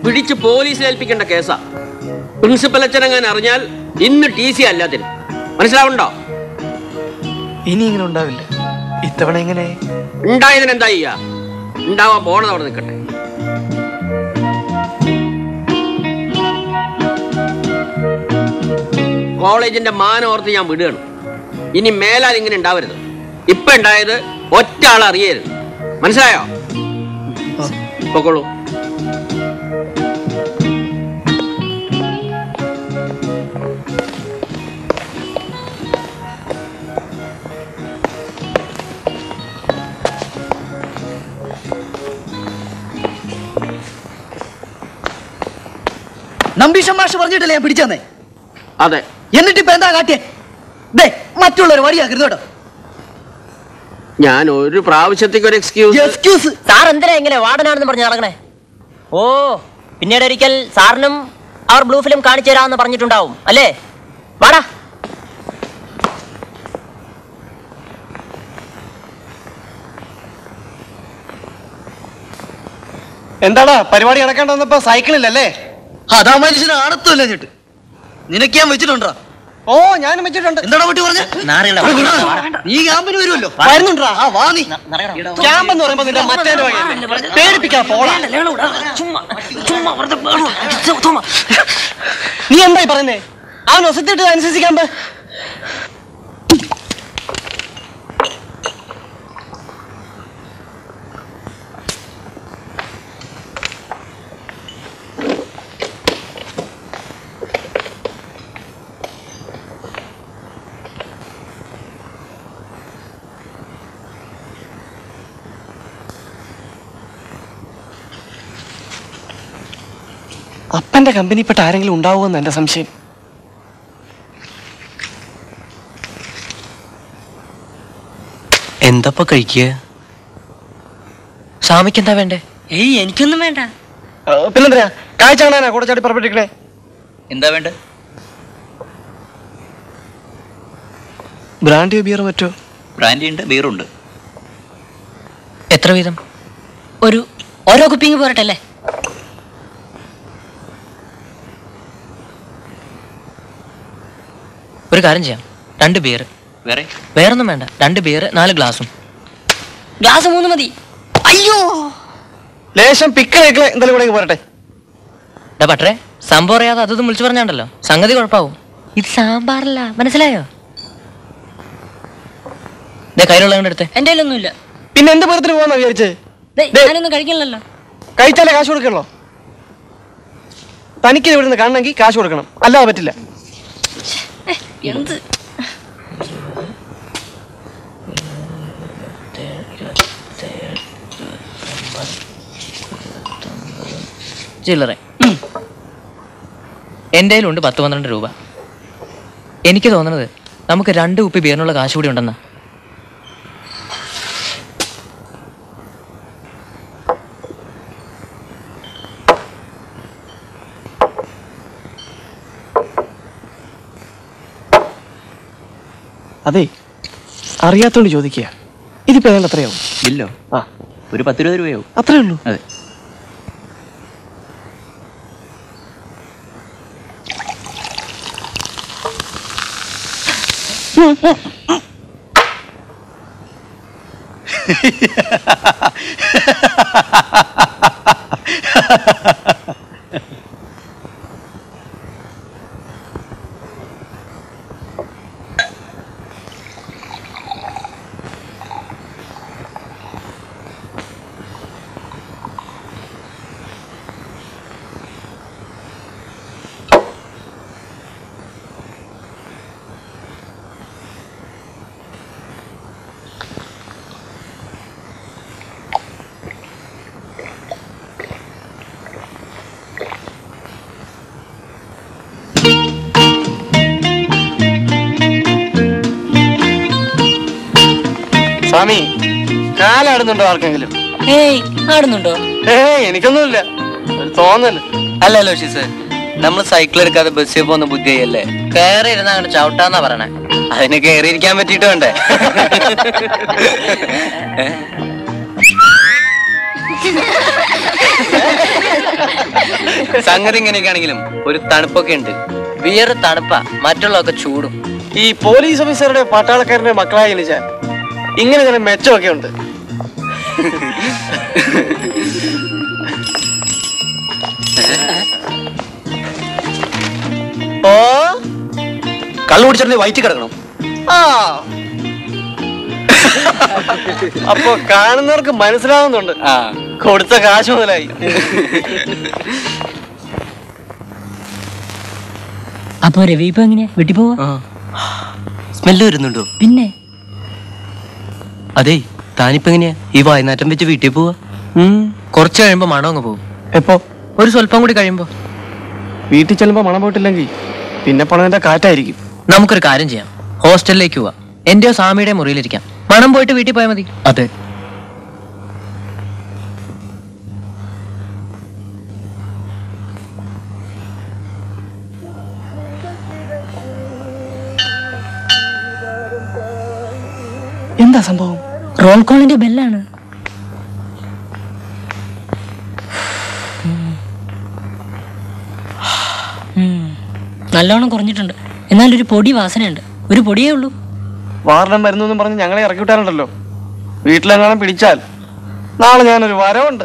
പിടിച്ച് പോലീസിൽ ഏൽപ്പിക്കേണ്ട കേസാ. പ്രിൻസിപ്പൽ അച്ഛനെങ്ങാൻ അറിഞ്ഞാൽ ഇന്ന് TC അല്ലാതിന്. മനസ്സിലാവുണ്ടോ? ഇനി ഇങ്ങനെ ഉണ്ടാവില്ല. ഇത്തവണ എങ്ങനെ ഉണ്ടായതിനെന്താ ചെയ്യാ? ഉണ്ടാവാൻ പോണത് അവിടെ നിൽക്കട്ടെ. കോളേജിന്റെ മാനം ഓർത്ത് ഞാൻ വിടുകയാണ്. ഇനി മേലാൽ ഇങ്ങനെ ഉണ്ടാവരുത്. ഇപ്പൊ ഉണ്ടായത് ഒറ്റ ആൾ അറിയരുത്. മനസ്സിലായോ? പൊക്കോളൂ. നമ്പീശൻ മാഷ് പറഞ്ഞിട്ടല്ലേ ഞാൻ പിടിച്ചെന്നേ? അതെ. എന്നിട്ടിപ്പോ എന്താ കാട്ടിയേ? മറ്റുള്ളവർ വഴിയാക്കരുത് കേട്ടോ. ഞാൻ ഒരു പ്രാവശ്യത്തേക്ക് ഒരു എക്സ്ക്യൂസ്. സാർ എന്തിനാ ഇങ്ങനെ വാർഡനാണെന്ന് പറഞ്ഞ് നടക്കണേ? ഓ, പിന്നീട് ഒരിക്കൽ സാറിനും അവർ ബ്ലൂ ഫിലിം കാണിച്ചു തരാമെന്ന് പറഞ്ഞിട്ടുണ്ടാവും അല്ലേ? വാടാ. എന്താടാ പരിപാടി നടക്കേണ്ട വന്നപ്പോ സൈക്കിളില്ലല്ലേ? അതാ മനുഷ്യന് ആണത്തുമല്ല ചേട്ട്. നിനക്ക് ഞാൻ വെച്ചിട്ടുണ്ടോ? ഓ, ഞാനും വെച്ചിട്ടുണ്ട്. എന്താടാ പറ്റി പറഞ്ഞ? നീ ക്യാമ്പിന് വരുമല്ലോ. വരുന്നുണ്ടാ? ആ വാ. നീ ക്യാമ്പ് എന്ന് പറയുമ്പോ നിന്റെ മറ്റേ പേടിപ്പിക്കാ പോളാ. നീ എന്തായി പറയുന്നേ? അവൻ ഒസത്തിട്ട് അനുസരിച്ച് ക്യാമ്പ്. അപ്പന്റെ കമ്പനിപ്പെട്ട ആരെങ്കിലും ഉണ്ടാവുമെന്ന് എന്റെ സംശയം. എന്തപ്പോ കഴിക്കുക? സ്വാമിക്ക് എന്താ വേണ്ടേ? എനിക്കൊന്നും വേണ്ട. പിന്നെന്തിനാ കാഴ്ച കാണാനാ കൂടെ ചാടി പുറപ്പെട്ടിരിക്കണേ? എന്താ വേണ്ട? ബ്രാൻഡിയോ ബിയർ മറ്റോ? ബ്രാൻഡി ഉണ്ട്, ബീറുണ്ട്. എത്ര വീതം? ഓരോ കുപ്പിങ് പോരട്ടല്ലേ? ഒരു കാര്യം ചെയ്യാം, 2 ബിയർ. വേറൊന്നും വേണ്ട. 2 ബിയർ, 4 ഗ്ലാസും. ഗ്ലാസ് 3 മതി. അയ്യോ, ലേശം പിക്കളേക്കളെ എന്തായാലും കൂടെ പോരട്ടെ. പക്ഷേ സംഭവം അറിയാതെ അതും വിളിച്ചു പറഞ്ഞാണ്ടല്ലോ, സംഗതി കുഴപ്പാവും. ഇത് സാമ്പാറല്ല, മനസ്സിലായോ? കയ്യിലുള്ള എടുത്തേ. എന്റെ കയ്യിലൊന്നുമില്ല. പിന്നെ എന്ത് പുറത്തിന് പോകാന്നാ വിചാരിച്ചേ? ഞാനൊന്നും കഴിക്കണല്ലോ. കഴിച്ചാലേ കാശ് കൊടുക്കണല്ലോ. തനിക്ക് ഇവിടുന്ന് കാണണമെങ്കിൽ കാശ് കൊടുക്കണം, അല്ലാതെ പറ്റില്ല. എന്ത് ചില്ലറ എൻ്റെ കയ്യിലുണ്ട് 10-12 രൂപ. എനിക്ക് തോന്നുന്നത് നമുക്ക് 2 കുപ്പി ബിയറിനുള്ള കാശ് കൂടി ഉണ്ടെന്നാ. അതെ, അറിയാത്തോണ്ട് ചോദിക്കുക. ഇതിപ്പോ ഏതാണ്ട് എത്രയാവും? ഇല്ലോ ഒരു 10-20 രൂപയാവും. അത്രേ ഉള്ളൂ? അതെ. സ്വാമി, കാലാടുന്നുണ്ടോ ആർക്കെങ്കിലും? ആടുന്നുണ്ടോ? എനിക്കൊന്നുമില്ല, തോന്നല്. അല്ലല്ലോ ഷീസ്, നമ്മൾ സൈക്കിൾ എടുക്കാതെ ബസ്സിൽ പോകുന്ന ബുദ്ധിയല്ലേ കേറി ഇരുന്ന് അങ്ങോട്ട് ചവിട്ടാന്നാ പറയണേ. അതിന് കയറിയിരിക്കാൻ പറ്റിയിട്ട് വേണ്ടേ? സംഗതി ഇങ്ങനെയൊക്കെ ആണെങ്കിലും ഒരു തണുപ്പൊക്കെ ഉണ്ട്. ബിയർ തണുപ്പാ, മറ്റുള്ളതൊക്കെ ചൂടും. ഈ പോലീസ് ഓഫീസറുടെ പട്ടാളക്കാരന്റെ മക്കളായി ജനിച്ചാൽ ഇങ്ങനെ ചില മെച്ചമൊക്കെ ഉണ്ട്. ഓ കള്ളു കുടിച്ചിട്ടുണ്ടെങ്കിൽ വയറ്റി കിടക്കണം. ആ അപ്പൊ കാണുന്നവർക്ക് മനസ്സിലാവുന്നുണ്ട് കൊടുത്ത കാശ് മുതലായി. അപ്പൊ രവി ഇപ്പൊ എങ്ങനെയാ വീട്ടിൽ പോവാ? സ്മെല്ല് വരുന്നുണ്ടോ? പിന്നെ അതെ, താനിപ്പോ എങ്ങനെയാ ഈ വൈകുന്നേരം വെച്ച് വീട്ടിൽ പോവാ? കുറച്ച് കഴിയുമ്പോ മണം അങ്ങ് പോകും. എപ്പോ? ഒരു സ്വല്പം കൂടി കഴിയുമ്പോ. വീട്ടിൽ ചെല്ലുമ്പോ മണം പോയിട്ടില്ലെങ്കിൽ പിന്നെ പണതിന്റെ കാറ്റായിരിക്കും. നമുക്കൊരു കാര്യം ചെയ്യാം, ഹോസ്റ്റലിലേക്ക് പോവാ. എന്റെയോ സാമിയുടെ മുറിയിലിരിക്കാം. മണം പോയിട്ട് വീട്ടിൽ പോയാൽ മതി. അതെ. എന്താ സംഭവം? റോൾ കോളിന്റെ ബെല്ലാണ്. നല്ലോണം കുറഞ്ഞിട്ടുണ്ട്, എന്നാലൊരു പൊടി വാസനയുണ്ട്. ഒരു പൊടിയേ ഉള്ളൂ. വാർഡൻ വരുന്നു പറഞ്ഞ് ഞങ്ങളെ ഇറക്കി വിട്ടാറുണ്ടല്ലോ. വീട്ടിലെങ്ങാനും പിടിച്ചാൽ നാളെ ഞാനൊരു വരവുണ്ട്.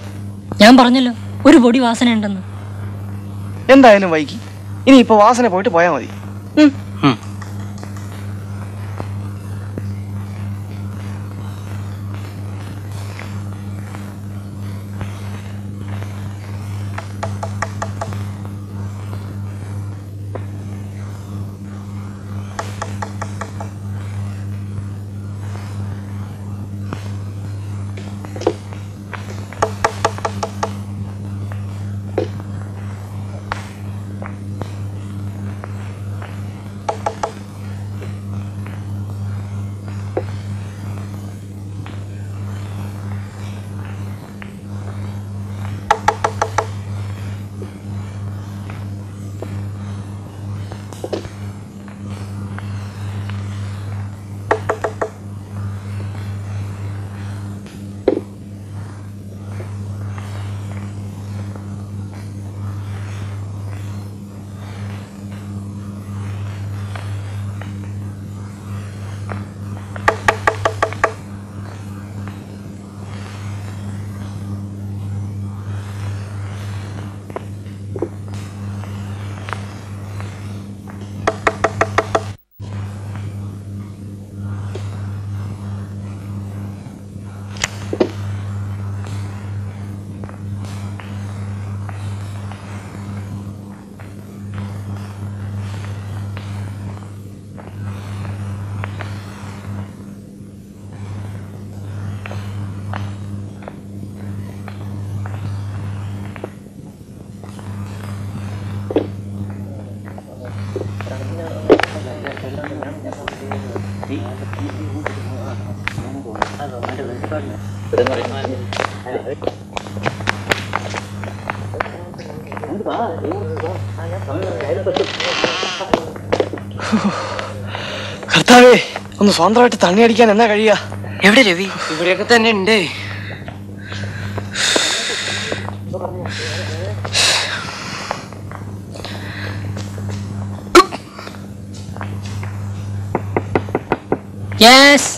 ഞാൻ പറഞ്ഞല്ലോ ഒരു പൊടി വാസന ഉണ്ടെന്ന്. എന്തായാലും വൈകി. ഇനി ഇപ്പൊ വാസന പോയിട്ട് പോയാൽ മതി. കർത്താവേ, ഒന്ന് സ്വന്തമായിട്ട് തണ്ണി അടിക്കാൻ എന്നാ കഴിയാ? എവിടെ രവി? ഇവിടെയൊക്കെ തന്നെ ഉണ്ട്. യെസ്